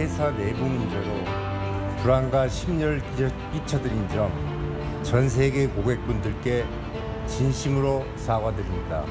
회사 내부 문제로 불안과 심려를 끼쳐드린 점 전 세계 고객분들께 진심으로 사과드립니다.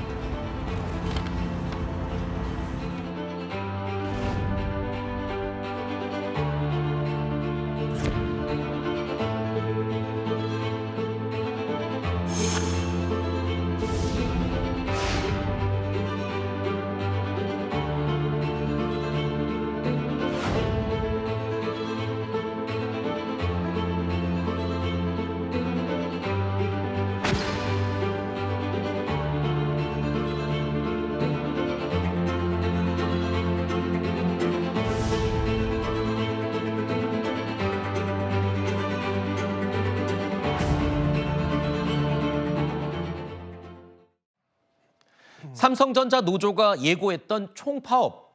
삼성전자 노조가 예고했던 총파업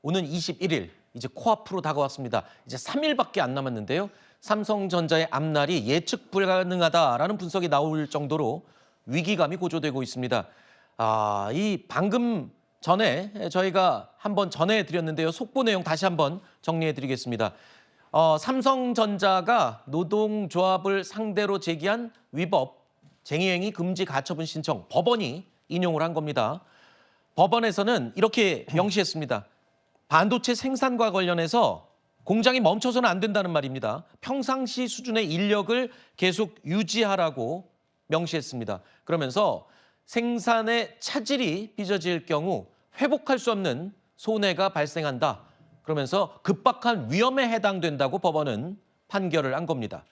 오는 21일 이제 코앞으로 다가왔습니다. 이제 3일밖에 안 남았는데요. 삼성전자의 앞날이 예측 불가능하다라는 분석이 나올 정도로 위기감이 고조되고 있습니다. 이 방금 전에 저희가 한번 전해드렸는데요. 속보 내용 다시 한번 정리해드리겠습니다. 삼성전자가 노동조합을 상대로 제기한 위법, 쟁의행위 금지 가처분 신청 법원이 인용을 한 겁니다. 법원에서는 이렇게 명시했습니다. 반도체 생산과 관련해서 공장이 멈춰서는 안 된다는 말입니다. 평상시 수준의 인력을 계속 유지하라고 명시했습니다. 그러면서 생산의 차질이 빚어질 경우 회복할 수 없는 손해가 발생한다. 그러면서 급박한 위험에 해당된다고 법원은 판결을 한 겁니다.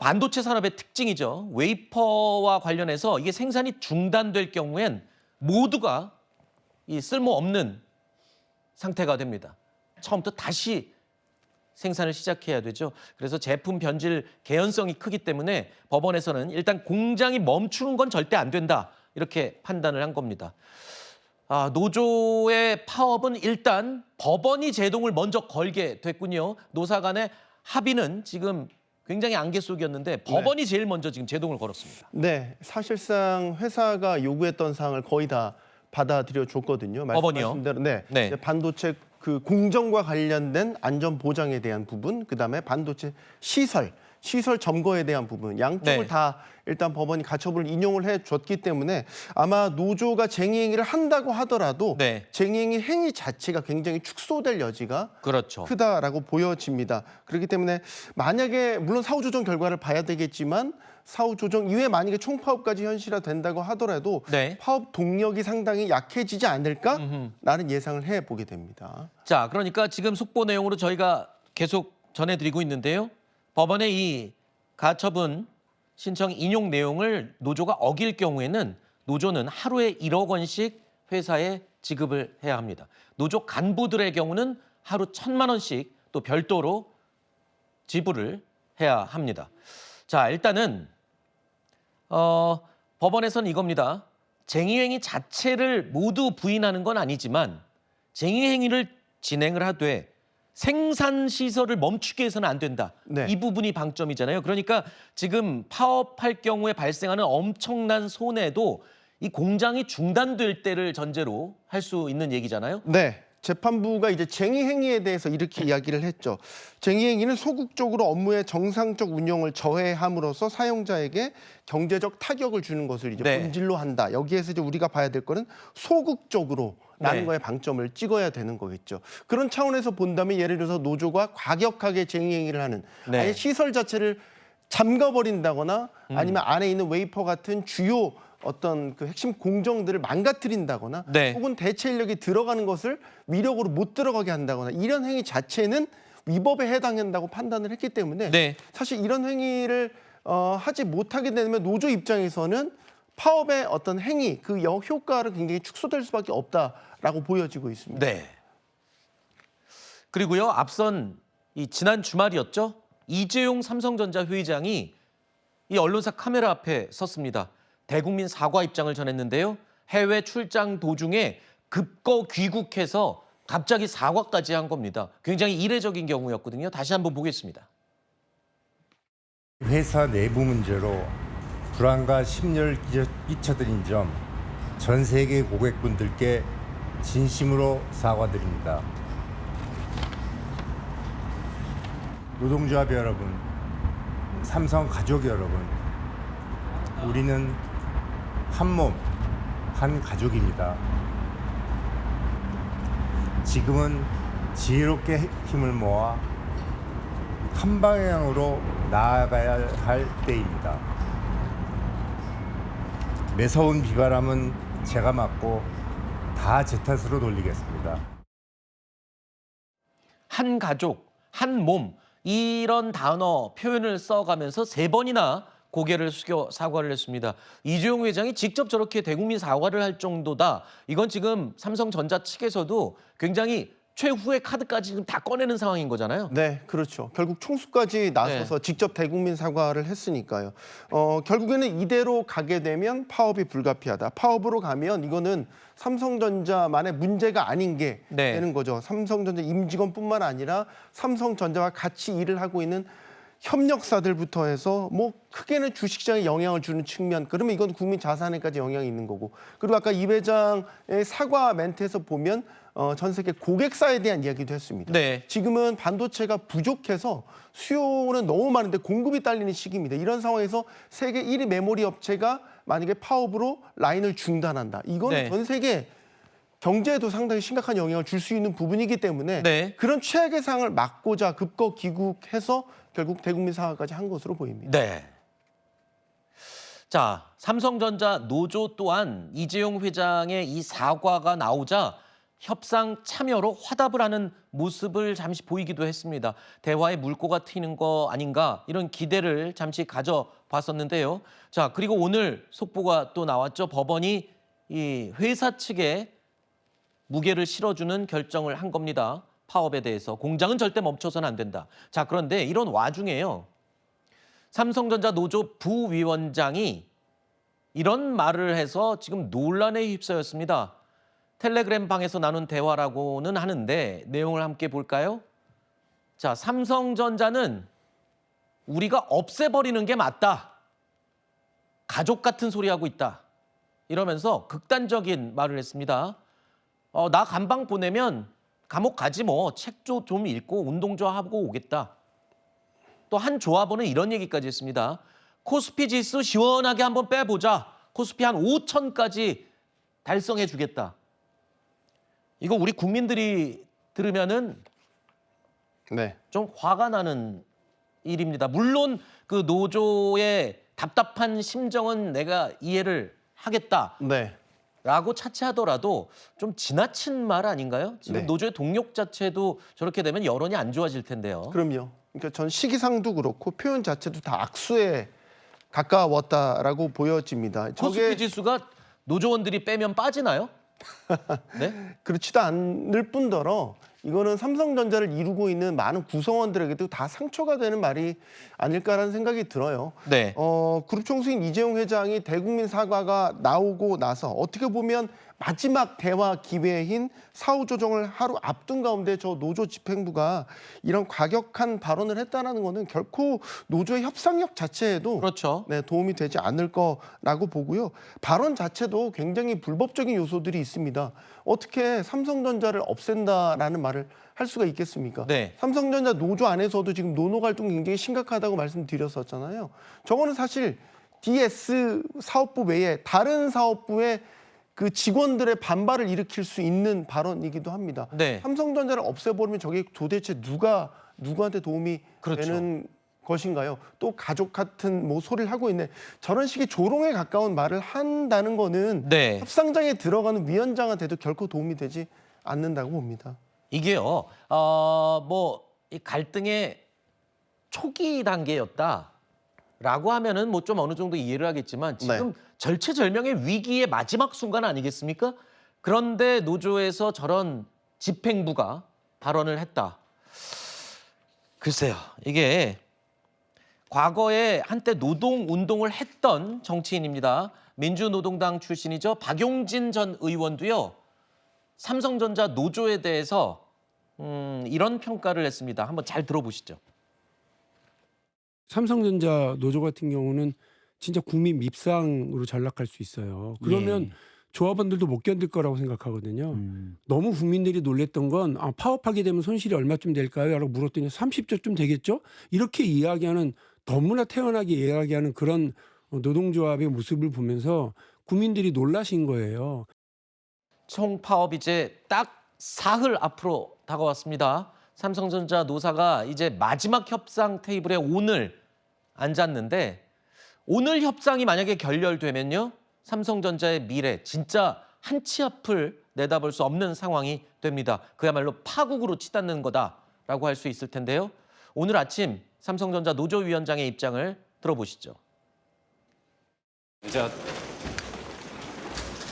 반도체 산업의 특징이죠. 웨이퍼와 관련해서 이게 생산이 중단될 경우엔 모두가 이 쓸모없는 상태가 됩니다. 처음부터 다시 생산을 시작해야 되죠. 그래서 제품 변질 개연성이 크기 때문에 법원에서는 일단 공장이 멈추는 건 절대 안 된다. 이렇게 판단을 한 겁니다. 노조의 파업은 일단 법원이 제동을 먼저 걸게 됐군요. 노사 간의 합의는 지금 굉장히 안개 속이었는데 법원이 제일 먼저 지금 제동을 걸었습니다. 네, 사실상 회사가 요구했던 사항을 거의 다 받아들여 줬거든요. 법원이요? 대로 네. 반도체 그 공정과 관련된 안전 보장에 대한 부분, 그다음에 반도체 시설 점거에 대한 부분 양쪽을 네. 다 일단 법원이 가처분을 인용을 해줬기 때문에 아마 노조가 쟁의행위를 한다고 하더라도 네. 쟁의행위 행위 자체가 굉장히 축소될 여지가 그렇죠. 크다라고 보여집니다. 그렇기 때문에 만약에 물론 사후 조정 결과를 봐야 되겠지만 사후 조정 이후에 만약에 총파업까지 현실화된다고 하더라도 네. 파업 동력이 상당히 약해지지 않을까라는 예상을 해보게 됩니다. 자, 그러니까 지금 속보 내용으로 저희가 계속 전해드리고 있는데요. 법원의 이 가처분 신청 인용 내용을 노조가 어길 경우에는 노조는 하루에 1억 원씩 회사에 지급을 해야 합니다. 노조 간부들의 경우는 하루 1,000만 원씩 또 별도로 지불을 해야 합니다. 자, 일단은 법원에서는 이겁니다. 쟁의행위 자체를 모두 부인하는 건 아니지만 쟁의행위를 진행을 하되 생산시설을 멈추게 해서는 안 된다. 네. 이 부분이 방점이잖아요. 그러니까 지금 파업할 경우에 발생하는 엄청난 손해도 이 공장이 중단될 때를 전제로 할 수 있는 얘기잖아요. 네. 재판부가 이제 쟁의행위에 대해서 이렇게 이야기를 했죠. 쟁의행위는 소극적으로 업무의 정상적 운영을 저해함으로써 사용자에게 경제적 타격을 주는 것을 이제 네. 본질로 한다. 여기에서 이제 우리가 봐야 될 거는 소극적으로라는 네. 거에 방점을 찍어야 되는 거겠죠. 그런 차원에서 본다면 예를 들어서 노조가 과격하게 쟁의행위를 하는 네. 아예 시설 자체를 잠가버린다거나 아니면 안에 있는 웨이퍼 같은 주요 어떤 그 핵심 공정들을 망가뜨린다거나 네. 혹은 대체 인력이 들어가는 것을 위력으로 못 들어가게 한다거나 이런 행위 자체는 위법에 해당한다고 판단을 했기 때문에 네. 사실 이런 행위를 하지 못하게 되면 노조 입장에서는 파업의 어떤 행위 그 효과를 굉장히 축소될 수밖에 없다라고 보여지고 있습니다. 네. 그리고요, 앞선 이 지난 주말이었죠. 이재용 삼성전자 회장이 이 언론사 카메라 앞에 섰습니다. 대국민 사과 입장을 전했는데요. 해외 출장 도중에 급거 귀국해서 갑자기 사과까지 한 겁니다. 굉장히 이례적인 경우였거든요. 다시 한번 보겠습니다. 회사 내부 문제로 불안과 심려를 끼쳐드린 점 전 세계 고객분들께 진심으로 사과드립니다. 노동조합 여러분, 삼성 가족 여러분, 우리는 한 몸, 한 가족입니다. 지금은 지혜롭게 힘을 모아 한 방향으로 나아가야 할 때입니다. 매서운 비바람은 제가 맞고 다 제 탓으로 돌리겠습니다. 한 가족, 한 몸 이런 단어 표현을 써가면서 3번이나 고개를 숙여 사과를 했습니다. 이재용 회장이 직접 저렇게 대국민 사과를 할 정도다. 이건 지금 삼성전자 측에서도 굉장히 최후의 카드까지 지금 다 꺼내는 상황인 거잖아요. 네, 그렇죠. 결국 총수까지 나서서 직접 대국민 사과를 했으니까요. 결국에는 이대로 가게 되면 파업이 불가피하다. 파업으로 가면 이거는 삼성전자만의 문제가 아닌 게 네. 되는 거죠. 삼성전자 임직원뿐만 아니라 삼성전자와 같이 일을 하고 있는 협력사들부터 해서 뭐 크게는 주식시장에 영향을 주는 측면, 그러면 이건 국민 자산에까지 영향이 있는 거고, 그리고 아까 이 회장의 사과 멘트에서 보면 전 세계 고객사에 대한 이야기도 했습니다. 네. 지금은 반도체가 부족해서 수요는 너무 많은데 공급이 딸리는 시기입니다. 이런 상황에서 세계 1위 메모리 업체가 만약에 파업으로 라인을 중단한다. 이건 네. 전 세계 경제에도 상당히 심각한 영향을 줄 수 있는 부분이기 때문에 네. 그런 최악의 상황을 막고자 급거기국해서 결국 대국민 사과까지 한 것으로 보입니다. 네. 자, 삼성전자 노조 또한 이재용 회장의 이 사과가 나오자 협상 참여로 화답을 하는 모습을 잠시 보이기도 했습니다. 대화에 물꼬가 트이는 거 아닌가 이런 기대를 잠시 가져봤었는데요. 자, 그리고 오늘 속보가 또 나왔죠. 법원이 이 회사 측에 무게를 실어주는 결정을 한 겁니다. 파업에 대해서 공장은 절대 멈춰서는 안 된다. 자, 그런데 이런 와중에요. 삼성전자 노조 부위원장이 이런 말을 해서 지금 논란에 휩싸였습니다. 텔레그램 방에서 나눈 대화라고는 하는데 내용을 함께 볼까요? 자, 삼성전자는 우리가 없애버리는 게 맞다. 가족 같은 소리 하고 있다. 이러면서 극단적인 말을 했습니다. 나 감방 보내면 감옥 가지 뭐 책도 좀 읽고 운동 좀 하고 오겠다. 또 한 조합원은 이런 얘기까지 했습니다. 코스피 지수 시원하게 한번 빼보자. 코스피 한 5천까지 달성해 주겠다. 이거 우리 국민들이 들으면은 네. 좀 화가 나는 일입니다. 물론 그 노조의 답답한 심정은 내가 이해를 하겠다. 네. 라고 차치하더라도 좀 지나친 말 아닌가요? 지금 네. 노조의 동력 자체도 저렇게 되면 여론이 안 좋아질 텐데요. 그럼요. 그러니까 전 시기상도 그렇고 표현 자체도 다 악수에 가까웠다라고 보여집니다. 코스피 지수가 노조원들이 빼면 빠지나요? 네? 그렇지도 않을 뿐더러 이거는 삼성전자를 이루고 있는 많은 구성원들에게도 다 상처가 되는 말이 아닐까라는 생각이 들어요. 네. 그룹 총수인 이재용 회장이 대국민 사과가 나오고 나서 어떻게 보면 마지막 대화 기회인 사후 조정을 하루 앞둔 가운데 저 노조 집행부가 이런 과격한 발언을 했다는 것은 결코 노조의 협상력 자체에도 그렇죠. 네, 도움이 되지 않을 거라고 보고요. 발언 자체도 굉장히 불법적인 요소들이 있습니다. 어떻게 삼성전자를 없앤다라는 말을 할 수가 있겠습니까? 네. 삼성전자 노조 안에서도 지금 노노 갈등이 굉장히 심각하다고 말씀드렸었잖아요. 저거는 사실 DS 사업부 외에 다른 사업부의 그 직원들의 반발을 일으킬 수 있는 발언이기도 합니다. 네. 삼성전자를 없애버리면 저게 도대체 누구한테 도움이 그렇죠. 되는 것인가요? 또 가족 같은 뭐 소리를 하고 있네. 저런 식의 조롱에 가까운 말을 한다는 거는 네. 협상장에 들어가는 위원장한테도 결코 도움이 되지 않는다고 봅니다. 이게요. 이 갈등의 초기 단계였다라고 하면은 뭐 좀 어느 정도 이해를 하겠지만 지금 절체절명의 위기의 마지막 순간 아니겠습니까? 그런데 노조에서 저런 집행부가 발언을 했다. 글쎄요. 이게 과거에 한때 노동운동을 했던 정치인입니다. 민주노동당 출신이죠. 박용진 전 의원도요. 삼성전자 노조에 대해서 이런 평가를 했습니다. 한번 잘 들어보시죠. 삼성전자 노조 같은 경우는 진짜 국민 밉상으로 전락할 수 있어요. 그러면 조합원들도 못 견딜 거라고 생각하거든요. 너무 국민들이 놀랬던 건 파업하게 되면 손실이 얼마쯤 될까요? 라고 물었더니 30조쯤 되겠죠? 이렇게 이야기하는 너무나 태연하게 이야기하는 그런 노동조합의 모습을 보면서 국민들이 놀라신 거예요. 총파업 이제 딱 사흘 앞으로 다가왔습니다. 삼성전자 노사가 이제 마지막 협상 테이블에 오늘 앉았는데 오늘 협상이 만약에 결렬되면요. 삼성전자의 미래 진짜 한 치 앞을 내다볼 수 없는 상황이 됩니다. 그야말로 파국으로 치닫는 거다라고 할 수 있을 텐데요. 오늘 아침 삼성전자 노조위원장의 입장을 들어보시죠. 제가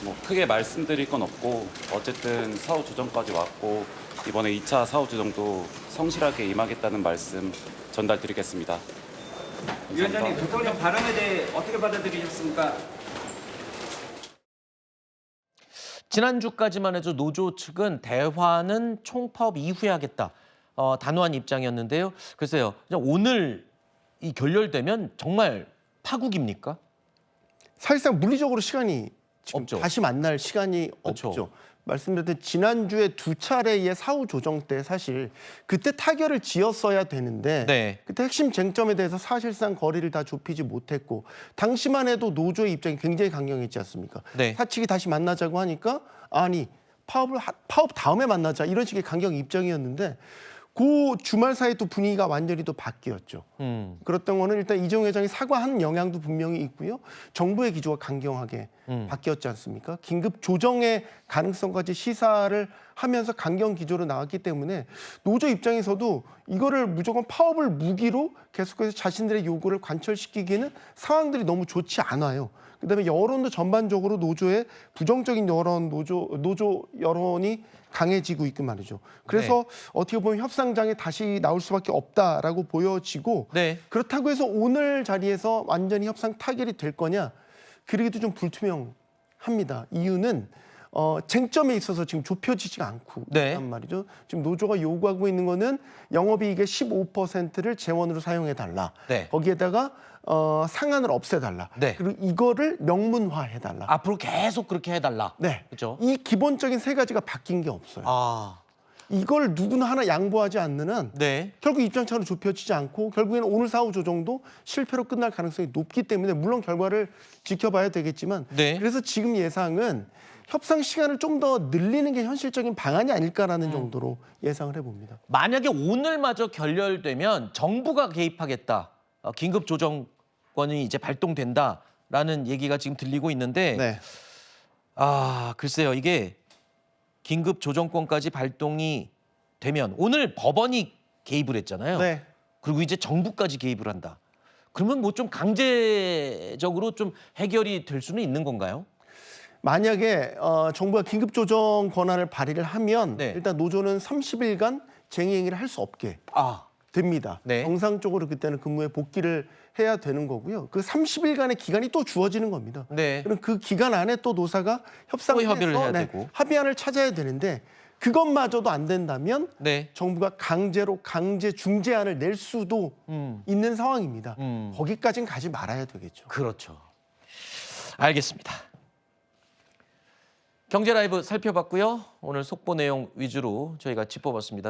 뭐 크게 말씀드릴 건 없고 어쨌든 사후 조정까지 왔고 이번에 2차 사후 조정도 성실하게 임하겠다는 말씀 전달드리겠습니다. 위원장님, 대통령 발언에 대해 어떻게 받아들이셨습니까? 지난주까지만 해도 노조 측은 대화는 총파업 이후에 하겠다. 단호한 입장이었는데요. 글쎄요. 그냥 오늘 이 결렬되면 정말 파국입니까? 사실상 물리적으로 시간이 지금 없죠. 다시 만날 시간이 그렇죠. 없죠. 말씀드렸듯이 지난주에 2차례의 사후 조정 때 사실 그때 타결을 지었어야 되는데 네. 그때 핵심 쟁점에 대해서 사실상 거리를 다 좁히지 못했고 당시만 해도 노조의 입장이 굉장히 강경했지 않습니까? 네. 사측이 다시 만나자고 하니까 아니 파업 다음에 만나자 이런 식의 강경 입장이었는데 그 주말 사이에 또 분위기가 완전히 또 바뀌었죠. 그랬던 거는 일단 이재용 회장이 사과한 영향도 분명히 있고요. 정부의 기조가 강경하게 바뀌었지 않습니까? 긴급 조정의 가능성까지 시사를 하면서 강경 기조로 나왔기 때문에 노조 입장에서도 이거를 무조건 파업을 무기로 계속해서 자신들의 요구를 관철시키기에는 상황들이 너무 좋지 않아요. 그다음에 여론도 전반적으로 노조의 부정적인 여론, 노조 여론이 강해지고 있고 말이죠. 그래서 어떻게 보면 협상장에 다시 나올 수밖에 없다라고 보여지고 네. 그렇다고 해서 오늘 자리에서 완전히 협상 타결이 될 거냐 그러기도 좀 불투명합니다. 이유는 쟁점에 있어서 지금 좁혀지지가 않고 네. 있단 말이죠. 지금 노조가 요구하고 있는 거는 영업이익의 15%를 재원으로 사용해달라. 네. 거기에다가 상한을 없애달라. 네. 그리고 이거를 명문화해달라. 앞으로 계속 그렇게 해달라. 네. 그렇죠? 이 기본적인 세 가지가 바뀐 게 없어요. 아, 이걸 누구나 하나 양보하지 않는 한 네. 결국 입장차로 좁혀지지 않고 결국에는 오늘 사후 조정도 실패로 끝날 가능성이 높기 때문에 물론 결과를 지켜봐야 되겠지만 네. 그래서 지금 예상은 협상 시간을 좀 더 늘리는 게 현실적인 방안이 아닐까라는 정도로 예상을 해봅니다. 만약에 오늘마저 결렬되면 정부가 개입하겠다. 긴급 조정권이 이제 발동된다라는 얘기가 지금 들리고 있는데 네. 글쎄요. 이게 긴급 조정권까지 발동이 되면 오늘 법원이 개입을 했잖아요. 네. 그리고 이제 정부까지 개입을 한다. 그러면 뭐 좀 강제적으로 좀 해결이 될 수는 있는 건가요? 만약에 정부가 긴급 조정 권한을 발휘를 하면 네. 일단 노조는 30일간 쟁의행위를 할 수 없게 됩니다. 네. 정상적으로 그때는 근무에 복귀를 해야 되는 거고요. 그 30일간의 기간이 또 주어지는 겁니다. 네. 그럼 그 기간 안에 또 노사가 협상해서 협의를 해야 되고. 합의안을 찾아야 되는데 그것마저도 안 된다면 네. 정부가 강제로 강제 중재안을 낼 수도 있는 상황입니다. 거기까지는 가지 말아야 되겠죠. 그렇죠. 알겠습니다. 경제 라이브 살펴봤고요. 오늘 속보 내용 위주로 저희가 짚어봤습니다.